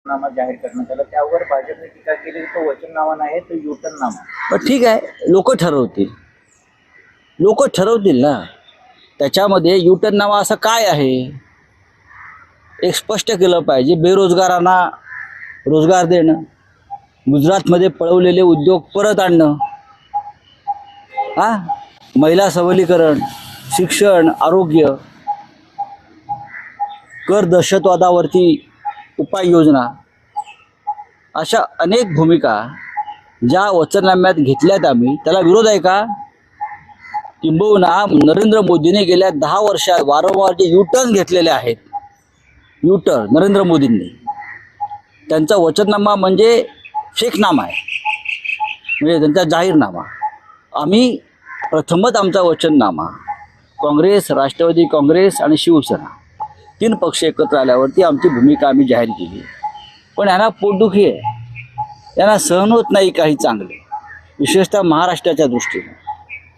नामा जाहीर करण्यात आला, त्यावर भाजपने टीका केली. तो वचननामा नाही, तो युटर्ननामा. पण ठीक आहे, लोक ठरवतील ना. त्याच्यामध्ये युटर्ननामा असं काय आहे एक स्पष्ट केलं पाहिजे. बेरोजगारांना रोजगार देणं, गुजरातमध्ये पळवलेले उद्योग परत आणणं, महिला सबलीकरण, शिक्षण, आरोग्य, कर दहशतवादावरती उपाययोजना, अशा अनेक भूमिका ज्या वचननाम्यात घेतल्यात आम्ही, त्याला विरोध आहे का? किंबहुना नरेंद्र मोदींनी गेल्या 10 वर्षात वारंवार जे युटर्न घेतलेले आहेत, नरेंद्र मोदींनी, त्यांचा वचननामा म्हणजे फेकनामा आहे, म्हणजे त्यांचा जाहीरनामा. आम्ही प्रथमच आमचा वचननामा काँग्रेस, राष्ट्रवादी काँग्रेस आणि शिवसेना 3 पक्ष एकत्र आल्यावरती आमची भूमिका आम्ही जाहीर केली. पण यांना पोटदुखी आहे, यांना सहन होत नाही काही चांगले, विशेषतः महाराष्ट्राच्या दृष्टीने.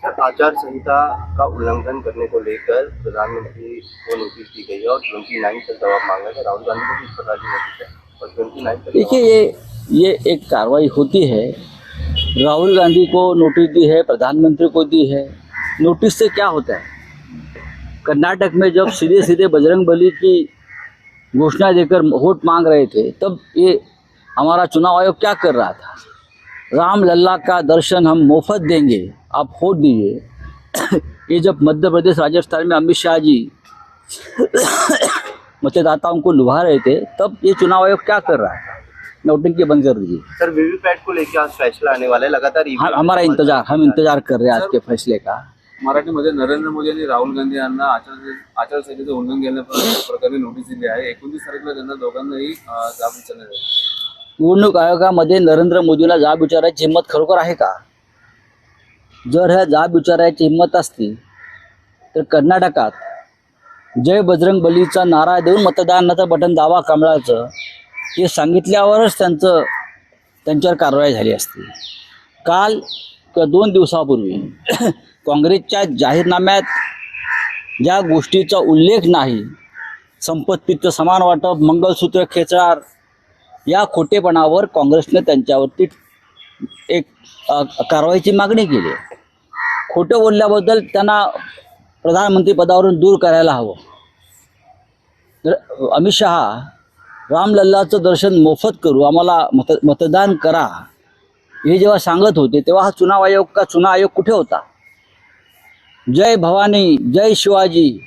आचार संहिता का उल्लंघन करने को लेकर प्रधानमंत्री को नोटिस दी गई है और 29 तक जवाब मांगा है. राहुल गांधी को किस प्रकार की नोटिस है और 29 तक? देखिए, ये एक कार्रवाई होती है. राहुल गांधी को नोटिस दी है, प्रधानमंत्री को दी है. नोटिस से क्या होता है? कर्नाटक में जब सीधे सीधे बजरंग बली की घोषणा देकर वोट मांग रहे थे, तब ये हमारा चुनाव आयोग क्या कर रहा था? राम लल्ला का दर्शन हम मुफ्त देंगे, आप वोट दीजिए. ये जब मध्य प्रदेश, राजस्थान में अमित शाह जी मतदाताओं को लुभा रहे थे, तब ये चुनाव आयोग क्या कर रहा है? नोटंकी बंद कर दीजिए. सर, वीवीपैट को लेकर आज फैसला आने वाला है. लगातार हम इंतजार कर रहे हैं आज के फैसले का. मराठीमध्ये नरेंद्र मोदी यांनी राहुल गांधी यांना आचारसंहितेचं उल्लंघन केल्याप्रकारे नोटीस दिली आहे. 29 तारखेला त्यांना दोघांनाही जाब विचारण्यात आली. निवडणूक आयोगामध्ये नरेंद्र मोदीला जाब विचारायची हिंमत खरोखर आहे का? जर ह्या जाब विचारायची हिंमत असती तर कर्नाटकात जय बजरंग बलीचा नारा देऊन मतदानाचं बटन दाबा कमळाचं हे सांगितल्यावरच त्यांच्यावर कारवाई झाली असती. काल किंवा 2 दिवसापूर्वी काँग्रेसच्या जाहीरनाम्यात ज्या गोष्टीचा उल्लेख नाही, संपत्तीचं समान वाटप, मंगळसूत्र खेचणार, या खोटेपणावर काँग्रेसने त्यांच्यावरती एक कारवाईची मागणी केली. खोटं बोलल्याबद्दल त्यांना प्रधानमंत्री पदावरून दूर करायला हवं. तर अमित शहा रामलल्लाचं दर्शन मोफत करू, आम्हाला मतदान करा, हे जेव्हा सांगत होते तेव्हा हा चुनाव आयोग कुठे होता? जय भवानी, जय शिवाजी,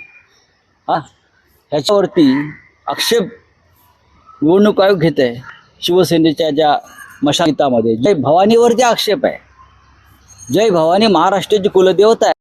ह्याच्यावरती आक्षेप निवडणूक आयोग घेत आहे. शिवसेनेच्या ज्या मशागीतामध्ये जय भवानीवरती आक्षेप आहे. जय भवानी महाराष्ट्राची कुलदेवता आहे.